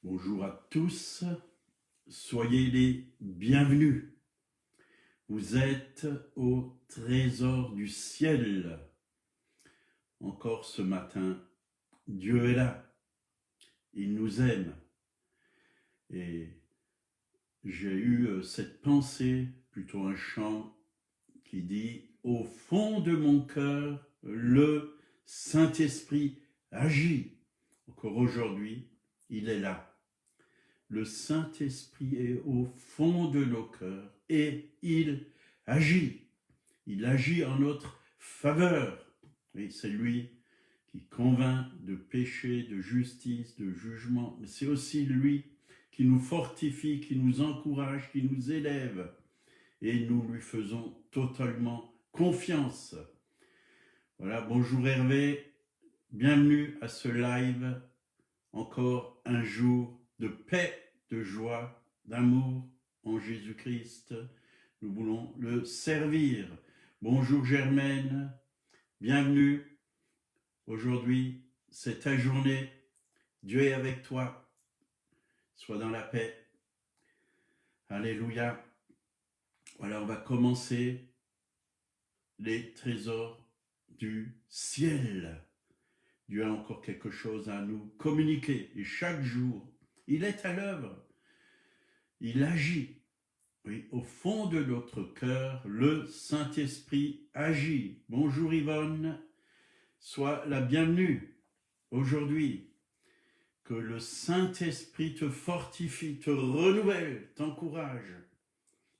Bonjour à tous, soyez les bienvenus. Vous êtes au trésor du ciel. Encore ce matin, Dieu est là. Il nous aime. Et j'ai eu cette pensée, plutôt un chant, qui dit « Au fond de mon cœur, le Saint-Esprit agit. » Encore aujourd'hui, il est là. Le Saint-Esprit est au fond de nos cœurs et il agit. Il agit en notre faveur. Et c'est lui qui convainc de péché, de justice, de jugement. Mais c'est aussi lui qui nous fortifie, qui nous encourage, qui nous élève. Et nous lui faisons totalement confiance. Voilà, bonjour Hervé. Bienvenue à ce live. Encore un jour de paix, de joie, d'amour en Jésus-Christ. Nous voulons le servir. Bonjour Germaine, bienvenue. Aujourd'hui, c'est ta journée. Dieu est avec toi. Sois dans la paix. Alléluia. Voilà, on va commencer les trésors du ciel. Dieu a encore quelque chose à nous communiquer. Et chaque jour, il est à l'œuvre. Il agit. Oui, au fond de notre cœur, le Saint-Esprit agit. Bonjour Yvonne, sois la bienvenue aujourd'hui. Que le Saint-Esprit te fortifie, te renouvelle, t'encourage.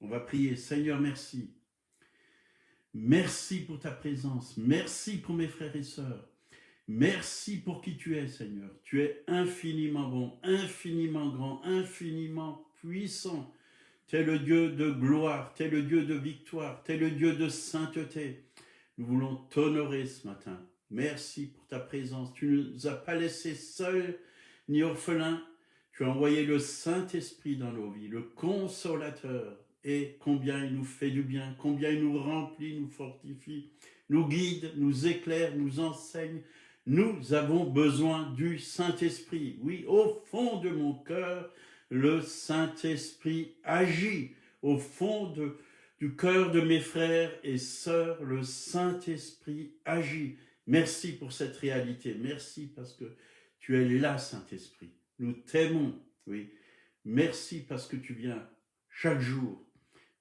On va prier. Seigneur, merci. Merci pour ta présence. Merci pour mes frères et sœurs. Merci pour qui tu es, Seigneur. Tu es infiniment bon, infiniment grand, infiniment puissant. Tu es le Dieu de gloire, tu es le Dieu de victoire, tu es le Dieu de sainteté. Nous voulons t'honorer ce matin. Merci pour ta présence. Tu ne nous as pas laissés seuls ni orphelins. Tu as envoyé le Saint-Esprit dans nos vies, le Consolateur. Et combien il nous fait du bien, combien il nous remplit, nous fortifie, nous guide, nous éclaire, nous enseigne. Nous avons besoin du Saint-Esprit. Oui, au fond de mon cœur, le Saint-Esprit agit. Au fond du cœur de mes frères et sœurs, le Saint-Esprit agit. Merci pour cette réalité. Merci parce que tu es là, Saint-Esprit. Nous t'aimons. Oui. Merci parce que tu viens chaque jour,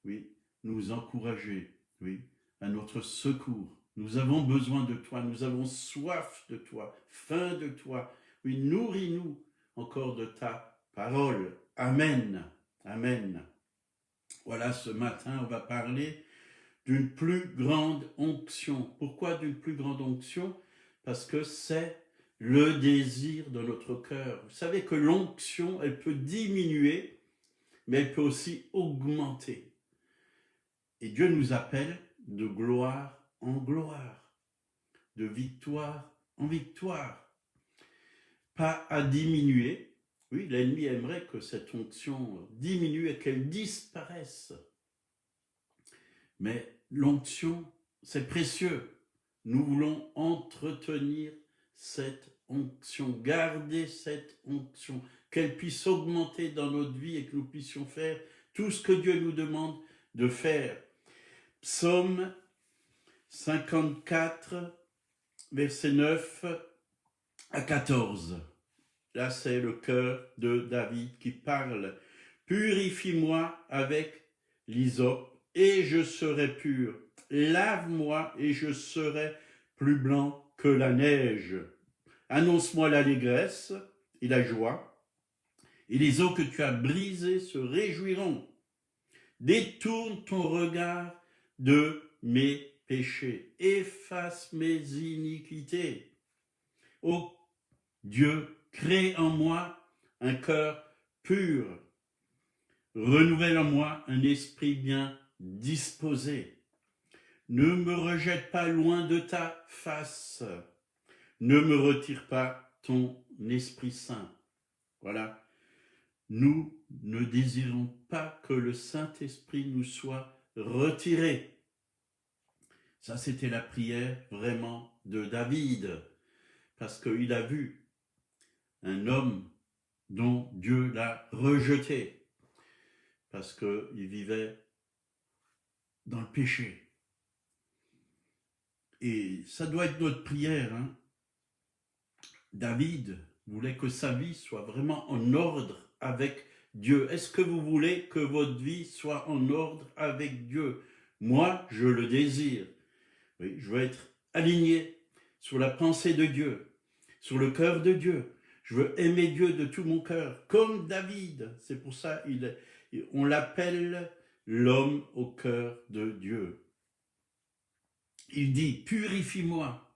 oui, nous encourager, oui, à notre secours. Nous avons besoin de toi, nous avons soif de toi, faim de toi. Oui, nourris-nous encore de ta parole. Amen. Amen. Voilà, ce matin, on va parler d'une plus grande onction. Pourquoi d'une plus grande onction? Parce que c'est le désir de notre cœur. Vous savez que l'onction, elle peut diminuer, mais elle peut aussi augmenter. Et Dieu nous appelle de gloire en gloire, de victoire en victoire. Pas à diminuer. Oui, l'ennemi aimerait que cette onction diminue et qu'elle disparaisse. Mais l'onction, c'est précieux. Nous voulons entretenir cette onction, garder cette onction, qu'elle puisse augmenter dans notre vie et que nous puissions faire tout ce que Dieu nous demande de faire. Psaume 54, versets 9 à 14. Là, c'est le cœur de David qui parle. « Purifie-moi avec l'hysope et je serai pur. Lave-moi et je serai plus blanc que la neige. Annonce-moi l'allégresse et la joie, et les eaux que tu as brisées se réjouiront. Détourne ton regard de mes péchés, efface mes iniquités. Ô Dieu, crée en moi un cœur pur, renouvelle en moi un esprit bien disposé. Ne me rejette pas loin de ta face, ne me retire pas ton Esprit Saint. » Voilà. Nous ne désirons pas que le Saint-Esprit nous soit retiré. Ça, c'était la prière vraiment de David, parce qu'il a vu un homme dont Dieu l'a rejeté parce qu'il vivait dans le péché. Et ça doit être notre prière. Hein. David voulait que sa vie soit vraiment en ordre avec Dieu. Est-ce que vous voulez que votre vie soit en ordre avec Dieu? Moi, je le désire. Oui, je veux être aligné sur la pensée de Dieu, sur le cœur de Dieu. Je veux aimer Dieu de tout mon cœur, comme David. C'est pour ça on l'appelle l'homme au cœur de Dieu. Il dit, purifie-moi.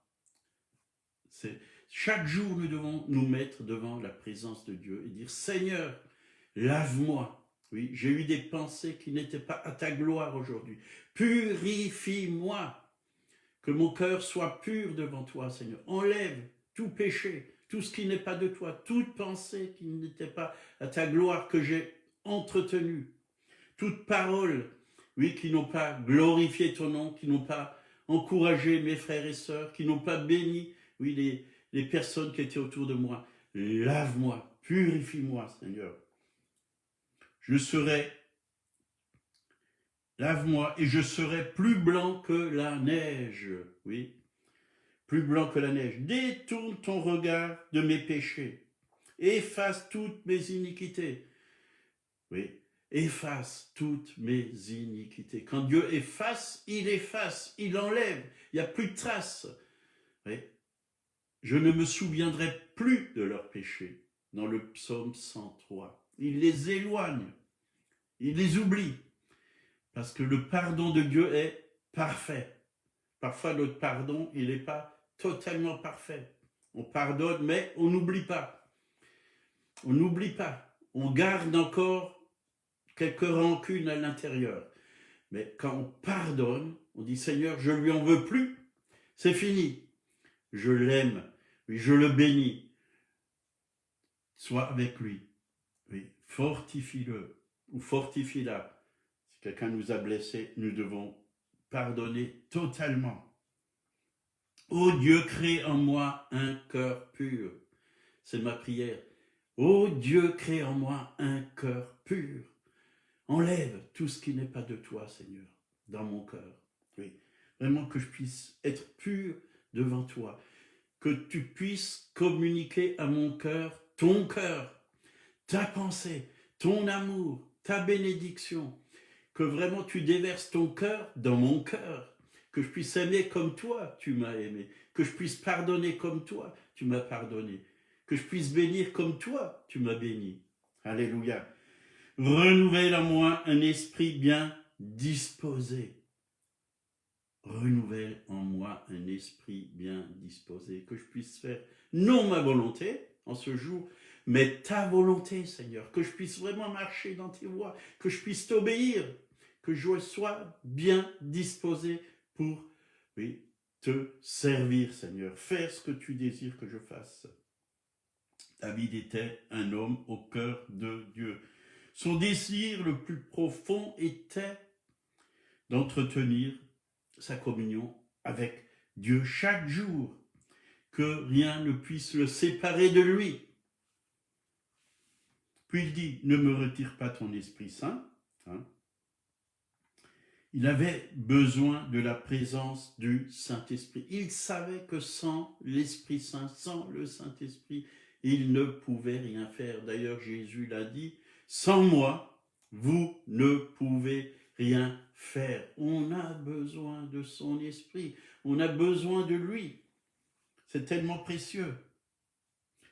Chaque jour, nous devons nous mettre devant la présence de Dieu et dire, Seigneur, lave-moi. Oui, j'ai eu des pensées qui n'étaient pas à ta gloire aujourd'hui. Purifie-moi. Que mon cœur soit pur devant toi, Seigneur. Enlève tout péché, tout ce qui n'est pas de toi, toute pensée qui n'était pas à ta gloire que j'ai entretenue. Toute parole, oui, qui n'ont pas glorifié ton nom, qui n'ont pas encouragé mes frères et sœurs, qui n'ont pas béni, oui, les personnes qui étaient autour de moi. Lave-moi, purifie-moi, Seigneur. Je serai, lave-moi et je serai plus blanc que la neige, oui. Plus blanc que la neige. Détourne ton regard de mes péchés. Efface toutes mes iniquités. Oui, efface toutes mes iniquités. Quand Dieu efface, il enlève. Il n'y a plus de traces. Oui. Je ne me souviendrai plus de leurs péchés. Dans le psaume 103. Il les éloigne. Il les oublie. Parce que le pardon de Dieu est parfait. Parfois, notre pardon, il n'est pas totalement parfait. On pardonne, mais on n'oublie pas. On n'oublie pas. On garde encore quelques rancunes à l'intérieur. Mais quand on pardonne, on dit, Seigneur, je ne lui en veux plus. C'est fini. Je l'aime. Oui, je le bénis. Sois avec lui. Oui, fortifie-le ou fortifie-la. Si quelqu'un nous a blessés, nous devons pardonner totalement. Ô Dieu, crée en moi un cœur pur. C'est ma prière. Ô Dieu, crée en moi un cœur pur. Enlève tout ce qui n'est pas de toi, Seigneur, dans mon cœur. Oui, vraiment que je puisse être pur devant toi. Que tu puisses communiquer à mon cœur, ta pensée, ton amour, ta bénédiction. Que vraiment tu déverses ton cœur dans mon cœur. Que je puisse aimer comme toi, tu m'as aimé. Que je puisse pardonner comme toi, tu m'as pardonné. Que je puisse bénir comme toi, tu m'as béni. Alléluia. Renouvelle en moi un esprit bien disposé. Renouvelle en moi un esprit bien disposé. Que je puisse faire non ma volonté en ce jour, mais ta volonté, Seigneur. Que je puisse vraiment marcher dans tes voies. Que je puisse t'obéir. Que je sois bien disposé pour te servir, Seigneur. Faire ce que tu désires que je fasse. David était un homme au cœur de Dieu. Son désir le plus profond était d'entretenir sa communion avec Dieu chaque jour, que rien ne puisse le séparer de lui. Puis il dit, ne me retire pas ton Esprit Saint. Il avait besoin de la présence du Saint-Esprit. Il savait que sans l'Esprit Saint, sans le Saint-Esprit, il ne pouvait rien faire. D'ailleurs, Jésus l'a dit, sans moi, vous ne pouvez rien faire. On a besoin de son esprit. On a besoin de lui. C'est tellement précieux.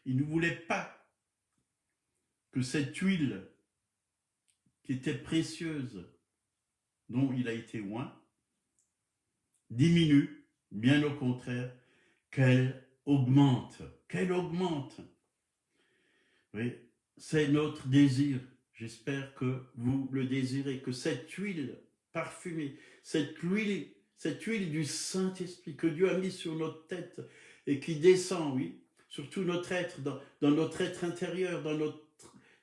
Il ne voulait pas que cette huile qui était précieuse, dont il a été oint, diminue, bien au contraire, qu'elle augmente. Qu'elle augmente. Oui, c'est notre désir. J'espère que vous le désirez, que cette huile parfumée, cette huile du Saint-Esprit que Dieu a mis sur notre tête et qui descend, oui, sur tout notre être, dans notre être intérieur, dans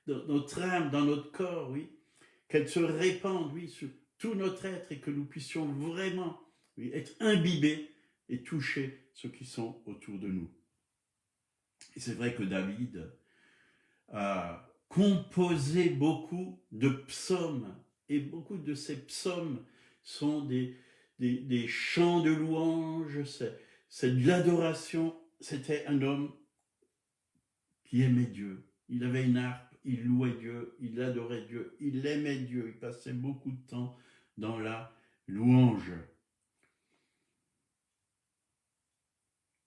notre âme, dans notre corps, oui, qu'elle se répande, oui, sur tout notre être et que nous puissions vraiment, oui, être imbibés et toucher ceux qui sont autour de nous. Et c'est vrai que David a composé beaucoup de psaumes. Et beaucoup de ces psaumes sont des chants de louange, c'est de l'adoration. C'était un homme qui aimait Dieu. Il avait une harpe, il louait Dieu, il adorait Dieu, il aimait Dieu, il passait beaucoup de temps dans la louange.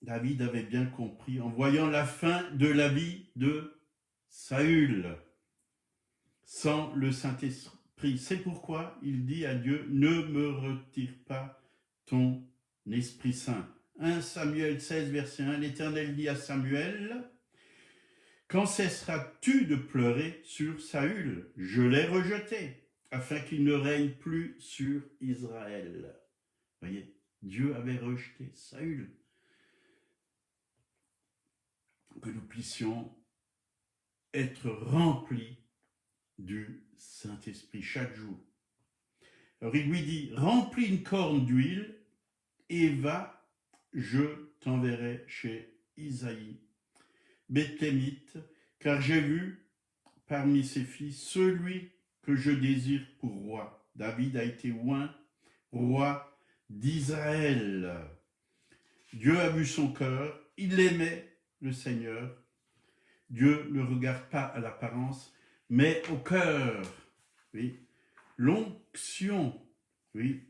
David avait bien compris en voyant la fin de la vie de Saül sans le Saint-Esprit. C'est pourquoi il dit à Dieu, ne me retire pas ton Esprit Saint. 1 Samuel 16, verset 1, l'Éternel dit à Samuel, quand cesseras-tu de pleurer sur Saül? Je l'ai rejeté, afin qu'il ne règne plus sur Israël. Voyez, Dieu avait rejeté Saül. Que nous puissions être remplis du Saint-Esprit chaque jour. Alors il lui dit, remplis une corne d'huile et va, je t'enverrai chez Isaïe, Béthlémite, car j'ai vu parmi ses fils celui que je désire pour roi. David a été oint roi d'Israël. Dieu a vu son cœur, il aimait le Seigneur. Dieu ne regarde pas à l'apparence, mais au cœur. Oui. L'onction, oui,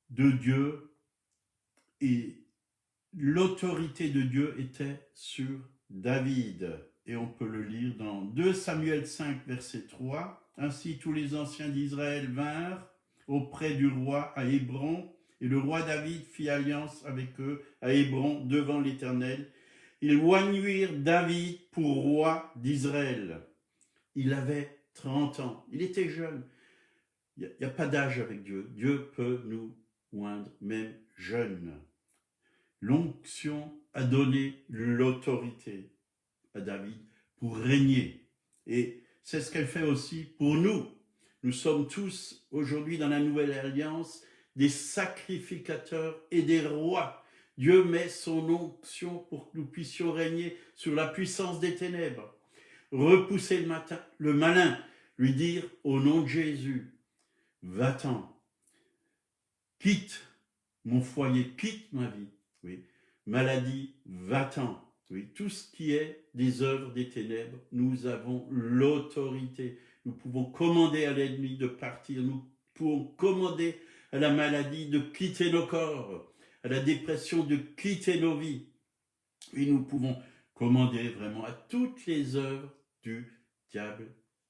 de Dieu et l'autorité de Dieu était sur David. Et on peut le lire dans 2 Samuel 5, verset 3. Ainsi tous les anciens d'Israël vinrent auprès du roi à Hébron, et le roi David fit alliance avec eux à Hébron devant l'Éternel. Ils oignirent David pour roi d'Israël. Il avait 30 ans, il était jeune. Il n'y a pas d'âge avec Dieu. Dieu peut nous oindre, même jeunes. L'onction a donné l'autorité à David pour régner. Et c'est ce qu'elle fait aussi pour nous. Nous sommes tous aujourd'hui dans la nouvelle alliance des sacrificateurs et des rois. Dieu met son onction pour que nous puissions régner sur la puissance des ténèbres. Repousser le malin, lui dire au nom de Jésus, va-t'en, quitte mon foyer, quitte ma vie. Oui. Maladie, va-t'en. Oui. Tout ce qui est des œuvres des ténèbres, nous avons l'autorité. Nous pouvons commander à l'ennemi de partir, nous pouvons commander à la maladie de quitter nos corps, à la dépression de quitter nos vies. Et nous pouvons commander vraiment à toutes les œuvres du diable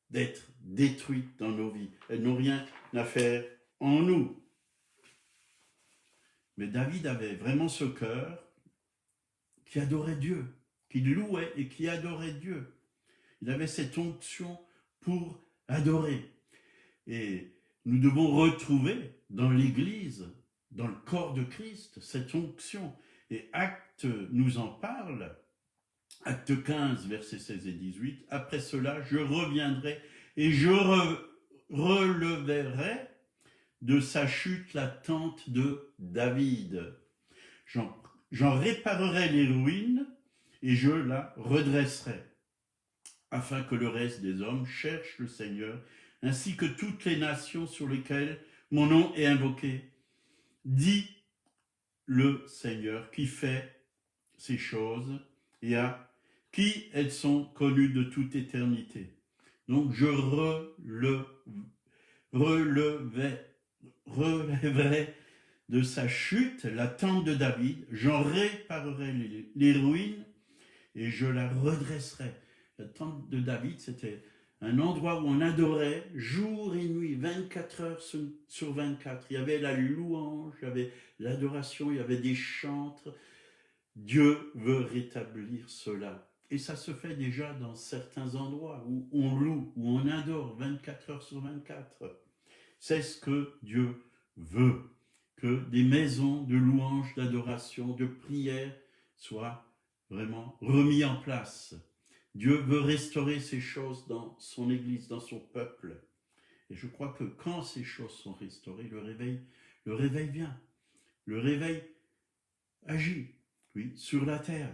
d'être détruites dans nos vies. Elles n'ont rien à faire en nous. Mais David avait vraiment ce cœur qui adorait Dieu, qui louait et qui adorait Dieu. Il avait cette onction pour adorer. Et nous devons retrouver dans l'Église, dans le corps de Christ, cette onction. Et Actes nous en parle. Acte 15, versets 16 et 18. Après cela, je reviendrai et je releverai de sa chute la tente de David. J'en réparerai les ruines et je la redresserai, afin que le reste des hommes cherche le Seigneur, ainsi que toutes les nations sur lesquelles mon nom est invoqué. Dit le Seigneur qui fait ces choses et à qui elles sont connues de toute éternité. Donc je relèverai de sa chute la tente de David, j'en réparerai les ruines et je la redresserai. La tente de David, c'était un endroit où on adorait jour et nuit, 24 heures sur 24. Il y avait la louange, il y avait l'adoration, il y avait des chantres. Dieu veut rétablir cela. Et ça se fait déjà dans certains endroits où on loue, où on adore 24 heures sur 24. C'est ce que Dieu veut, que des maisons de louange, d'adoration, de prière soient vraiment remis en place. Dieu veut restaurer ces choses dans son Église, dans son peuple. Et je crois que quand ces choses sont restaurées, le réveil vient. Le réveil agit, oui, sur la terre.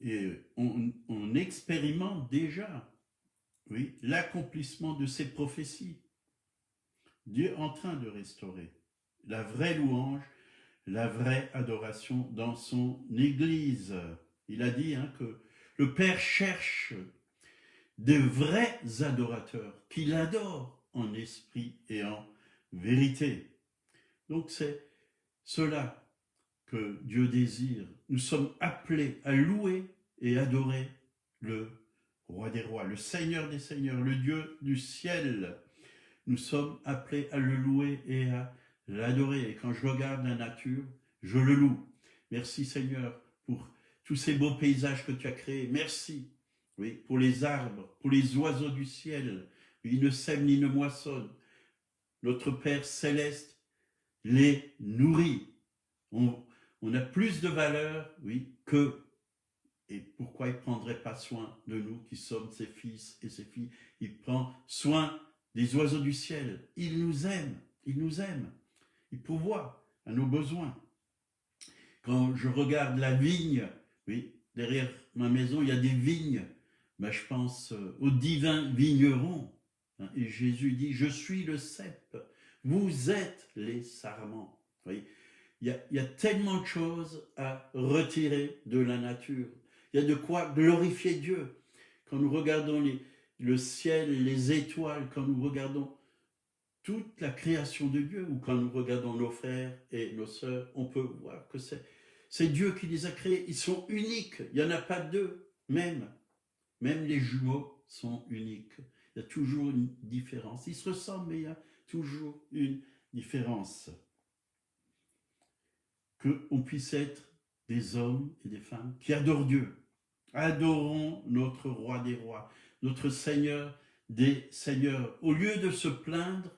Et on expérimente déjà, oui, l'accomplissement de ces prophéties. Dieu est en train de restaurer la vraie louange, la vraie adoration dans son Église. Il a dit que le Père cherche de vrais adorateurs qui l'adorent en esprit et en vérité. Donc c'est cela que Dieu désire. Nous sommes appelés à louer et adorer le Roi des rois, le Seigneur des seigneurs, le Dieu du ciel. Nous sommes appelés à le louer et à l'adorer. Et quand je regarde la nature, je le loue. Merci Seigneur pour tous ces beaux paysages que tu as créés. Merci, oui, pour les arbres, pour les oiseaux du ciel. Ils ne sèment ni ne moissonnent. Notre Père céleste les nourrit. On a plus de valeur, oui, que. Et pourquoi il ne prendrait pas soin de nous qui sommes ses fils et ses filles? Il prend soin des oiseaux du ciel. Il nous aime, il nous aime. Il pourvoit à nos besoins. Quand je regarde la vigne, oui, derrière ma maison, il y a des vignes. Ben, je pense aux divins vignerons. Et Jésus dit, je suis le cep, vous êtes les sarments. Vous voyez, il y a tellement de choses à retirer de la nature. Il y a de quoi glorifier Dieu. Quand nous regardons le ciel, les étoiles, quand nous regardons toute la création de Dieu, ou quand nous regardons nos frères et nos sœurs, on peut voir que c'est Dieu qui les a créés. Ils sont uniques. Il n'y en a pas deux. Même les jumeaux sont uniques. Il y a toujours une différence. Ils se ressemblent, mais il y a toujours une différence. Qu'on puisse être des hommes et des femmes qui adorent Dieu. Adorons notre Roi des rois, notre Seigneur des seigneurs. Au lieu de se plaindre,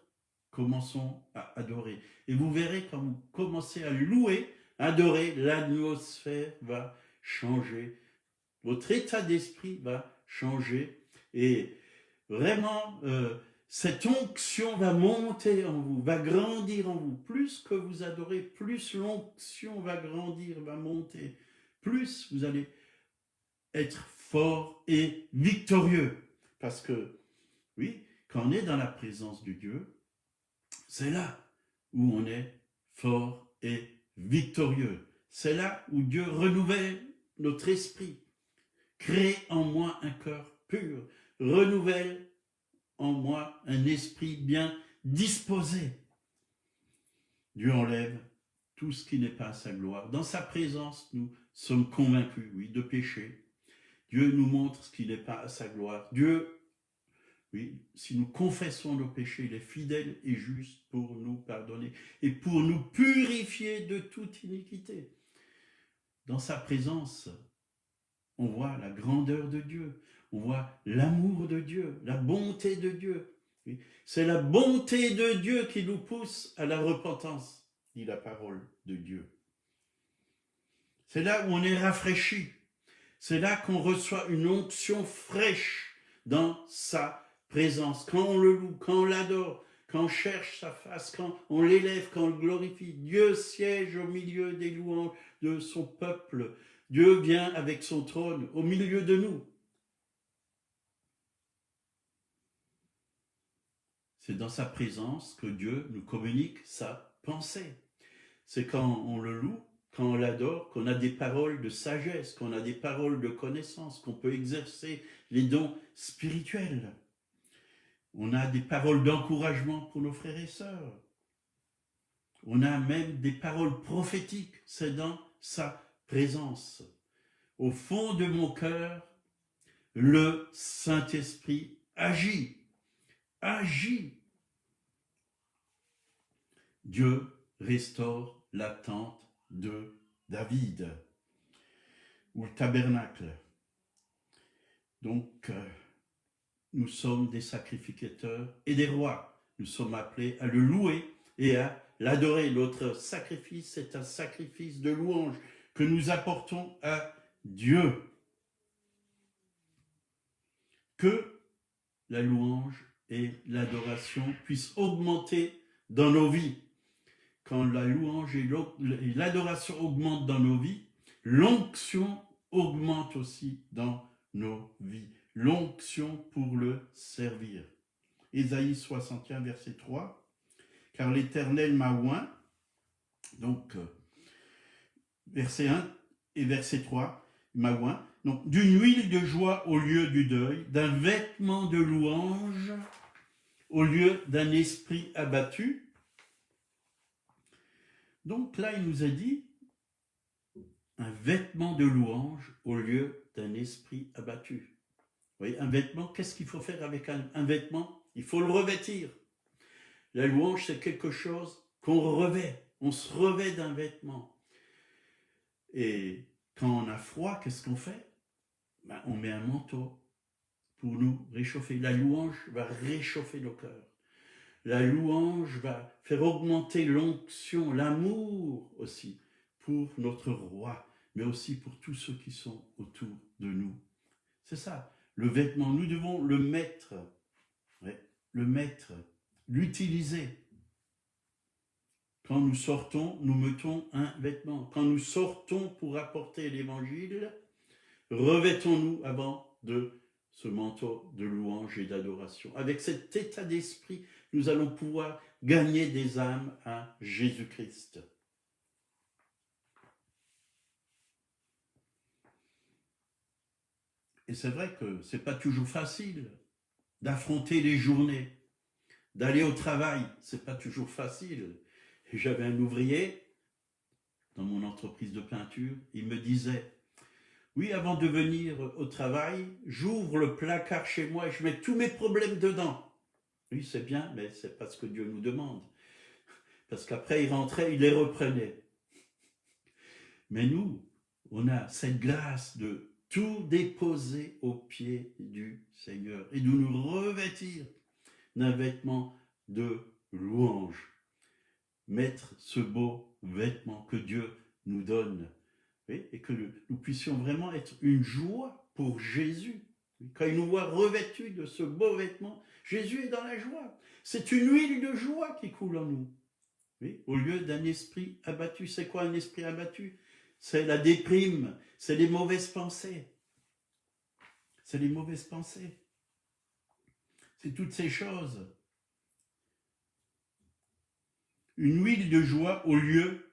commençons à adorer. Et vous verrez, quand vous commencez à louer, adorer, l'atmosphère va changer. Votre état d'esprit va changer. Et vraiment, cette onction va monter en vous, va grandir en vous. Plus que vous adorez, plus l'onction va grandir, va monter. Plus vous allez être fort et victorieux. Parce que, oui, quand on est dans la présence de Dieu, c'est là où on est fort et victorieux. C'est là où Dieu renouvelle notre esprit. Crée en moi un cœur pur. Renouvelle en moi un esprit bien disposé. Dieu enlève tout ce qui n'est pas à sa gloire. Dans sa présence, nous sommes convaincus, oui, de péché. Dieu nous montre ce qui n'est pas à sa gloire. Dieu, oui, si nous confessons nos péchés, il est fidèle et juste pour nous pardonner et pour nous purifier de toute iniquité. Dans sa présence, on voit la grandeur de Dieu, on voit l'amour de Dieu, la bonté de Dieu. Oui, c'est la bonté de Dieu qui nous pousse à la repentance, dit la parole de Dieu. C'est là où on est rafraîchi. C'est là qu'on reçoit une onction fraîche dans sa présence. Quand on le loue, quand on l'adore, quand on cherche sa face, quand on l'élève, quand on le glorifie. Dieu siège au milieu des louanges de son peuple. Dieu vient avec son trône au milieu de nous. C'est dans sa présence que Dieu nous communique sa pensée. C'est quand on le loue, quand on l'adore, qu'on a des paroles de sagesse, qu'on a des paroles de connaissance, qu'on peut exercer les dons spirituels. On a des paroles d'encouragement pour nos frères et sœurs. On a même des paroles prophétiques, c'est dans sa présence. Au fond de mon cœur, le Saint-Esprit agit. Agit. Dieu restaure la tente de David, ou le tabernacle. Donc, nous sommes des sacrificateurs et des rois. Nous sommes appelés à le louer et à l'adorer. Notre sacrifice est un sacrifice de louange que nous apportons à Dieu. Que la louange et l'adoration puissent augmenter dans nos vies. Quand la louange et l'adoration augmentent dans nos vies, l'onction augmente aussi dans nos vies. L'onction pour le servir. Ésaïe 61, verset 3. Car l'Éternel m'a oint, donc verset 1 et verset 3, m'a oint, donc d'une huile de joie au lieu du deuil, d'un vêtement de louange au lieu d'un esprit abattu. Donc là, il nous a dit un vêtement de louange au lieu d'un esprit abattu. Vous voyez, un vêtement, qu'est-ce qu'il faut faire avec un vêtement? Il faut le revêtir. La louange, c'est quelque chose qu'on revêt. On se revêt d'un vêtement. Et quand on a froid, qu'est-ce qu'on fait? On met un manteau pour nous réchauffer. La louange va réchauffer nos cœurs. La louange va faire augmenter l'onction, l'amour aussi pour notre roi, mais aussi pour tous ceux qui sont autour de nous. C'est ça, le vêtement, nous devons le mettre, l'utiliser. Quand nous sortons, nous mettons un vêtement. Quand nous sortons pour apporter l'évangile, revêtons-nous avant de ce manteau de louange et d'adoration. Avec cet état d'esprit, nous allons pouvoir gagner des âmes à Jésus-Christ. Et c'est vrai que ce n'est pas toujours facile d'affronter les journées, d'aller au travail, ce n'est pas toujours facile. Et j'avais un ouvrier dans mon entreprise de peinture, il me disait, oui, avant de venir au travail, j'ouvre le placard chez moi et je mets tous mes problèmes dedans. Oui, c'est bien, mais c'est pas ce que Dieu nous demande. Parce qu'après, il rentrait, il les reprenait. Mais nous, on a cette grâce de tout déposer aux pieds du Seigneur et de nous revêtir d'un vêtement de louange. Mettre ce beau vêtement que Dieu nous donne. Et que nous puissions vraiment être une joie pour Jésus. Quand il nous voit revêtus de ce beau vêtement, Jésus est dans la joie. C'est une huile de joie qui coule en nous. Oui, au lieu d'un esprit abattu. C'est quoi un esprit abattu? C'est la déprime, c'est les mauvaises pensées. C'est les mauvaises pensées. C'est toutes ces choses. Une huile de joie au lieu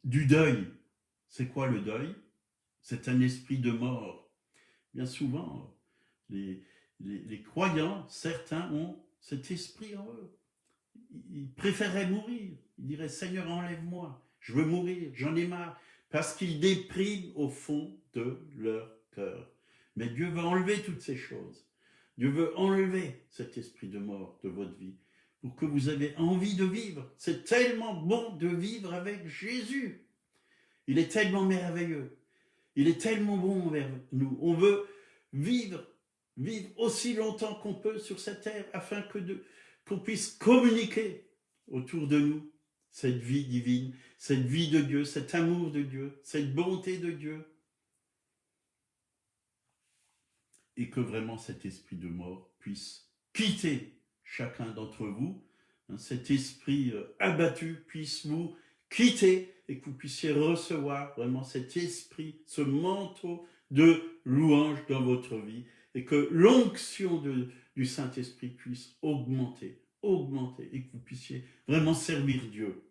du deuil. C'est quoi le deuil? C'est un esprit de mort. Bien souvent, les croyants, certains ont cet esprit en eux. Ils préféraient mourir. Ils diraient, Seigneur, enlève-moi. Je veux mourir, j'en ai marre. Parce qu'ils dépriment au fond de leur cœur. Mais Dieu veut enlever toutes ces choses. Dieu veut enlever cet esprit de mort de votre vie pour que vous ayez envie de vivre. C'est tellement bon de vivre avec Jésus. Il est tellement merveilleux. Il est tellement bon envers nous. On veut vivre aussi longtemps qu'on peut sur cette terre afin qu'on puisse communiquer autour de nous cette vie divine, cette vie de Dieu, cet amour de Dieu, cette bonté de Dieu. Et que vraiment cet esprit de mort puisse quitter chacun d'entre vous, cet esprit abattu puisse vous quitter et que vous puissiez recevoir vraiment cet esprit, ce manteau de louange dans votre vie et que l'onction du Saint-Esprit puisse augmenter et que vous puissiez vraiment servir Dieu.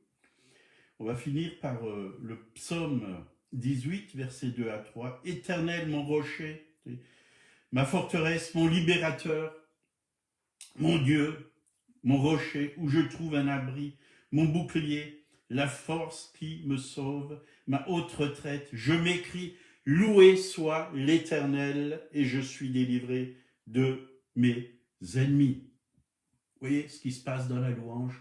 On va finir par le psaume 18, versets 2 à 3. « Éternel, mon rocher, ma forteresse, mon libérateur, mon Dieu, mon rocher, où je trouve un abri, mon bouclier, la force qui me sauve, ma haute retraite. Je m'écrie, loué soit l'Éternel, et je suis délivré de mes ennemis. » Vous voyez ce qui se passe dans la louange?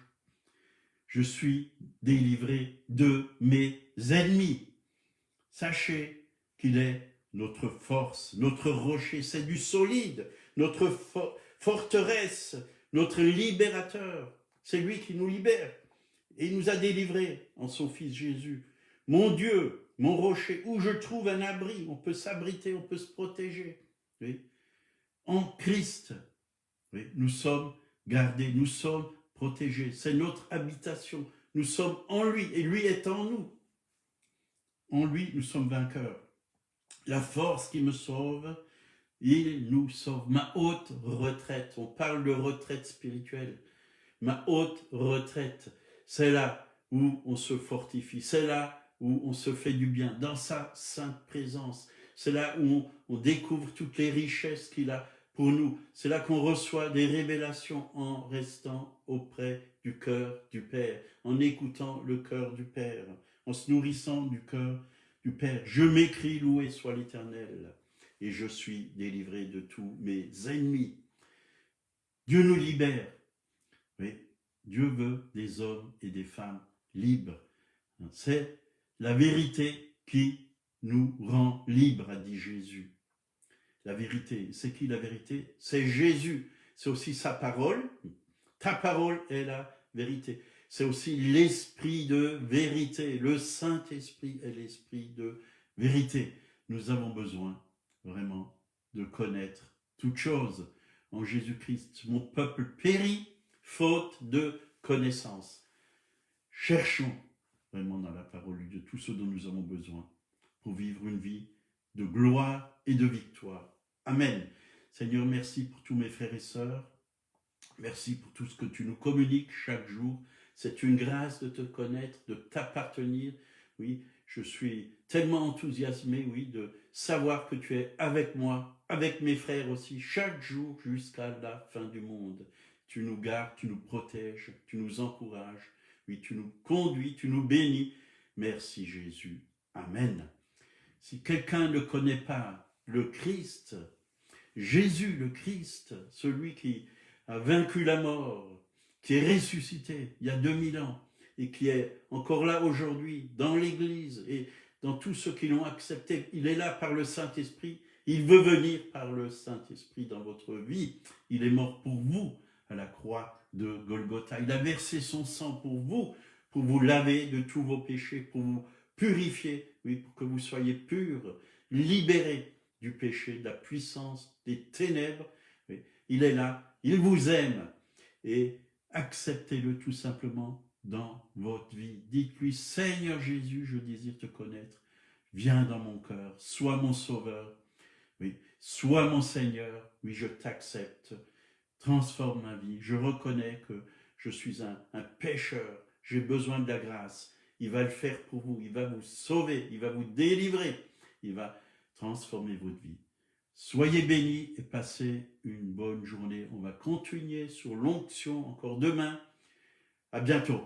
Je suis délivré de mes ennemis. Sachez qu'il est notre force, notre rocher, c'est du solide, notre forteresse, notre libérateur. C'est lui qui nous libère. Et il nous a délivrés en son Fils Jésus. Mon Dieu, mon rocher, où je trouve un abri, on peut s'abriter, on peut se protéger. Oui. En Christ, oui, nous sommes gardés, nous sommes protégés. C'est notre habitation. Nous sommes en lui et lui est en nous. En lui, nous sommes vainqueurs. la force qui me sauve, il nous sauve. Ma haute retraite, on parle de retraite spirituelle. Ma haute retraite, c'est là où on se fortifie, c'est là où on se fait du bien, dans sa sainte présence. C'est là où on découvre toutes les richesses qu'il a pour nous. C'est là qu'on reçoit des révélations en restant auprès du cœur du Père, en écoutant le cœur du Père, en se nourrissant du cœur du Père. Je m'écris, loué soit l'Éternel, et je suis délivré de tous mes ennemis. Dieu nous libère. Oui, Dieu veut des hommes et des femmes libres. C'est la vérité qui nous rend libres, a dit Jésus. La vérité, c'est qui la vérité? C'est Jésus. C'est aussi sa parole. Ta parole est la vérité. C'est aussi l'esprit de vérité. Le Saint-Esprit est l'esprit de vérité. Nous avons besoin vraiment de connaître toutes choses en Jésus-Christ. Mon peuple périt faute de connaissance. Cherchons vraiment dans la parole de Dieu tout ce dont nous avons besoin pour vivre une vie de gloire et de victoire. Amen. Seigneur, merci pour tous mes frères et sœurs. Merci pour tout ce que tu nous communiques chaque jour. C'est une grâce de te connaître, de t'appartenir. Oui, je suis tellement enthousiasmé, oui, de savoir que tu es avec moi, avec mes frères aussi, chaque jour jusqu'à la fin du monde. Tu nous gardes, tu nous protèges, tu nous encourages, oui, tu nous conduis, tu nous bénis. Merci Jésus. Amen. Si quelqu'un ne connaît pas le Christ, Jésus le Christ, celui qui a vaincu la mort, qui est ressuscité il y a 2000 ans et qui est encore là aujourd'hui dans l'Église et dans tous ceux qui l'ont accepté. Il est là par le Saint-Esprit. Il veut venir par le Saint-Esprit dans votre vie. Il est mort pour vous à la croix de Golgotha. Il a versé son sang pour vous laver de tous vos péchés, pour vous purifier, oui, pour que vous soyez purs, libérés du péché, de la puissance, des ténèbres. Oui, il est là, il vous aime et acceptez-le tout simplement dans votre vie. Dites-lui, Seigneur Jésus, je désire te connaître. Viens dans mon cœur, sois mon sauveur. Oui, sois mon Seigneur. Oui, je t'accepte. Transforme ma vie. Je reconnais que je suis un pécheur. J'ai besoin de la grâce. Il va le faire pour vous. Il va vous sauver. Il va vous délivrer. Il va transformer votre vie. Soyez bénis et passez une bonne journée. On va continuer sur l'onction encore demain. À bientôt.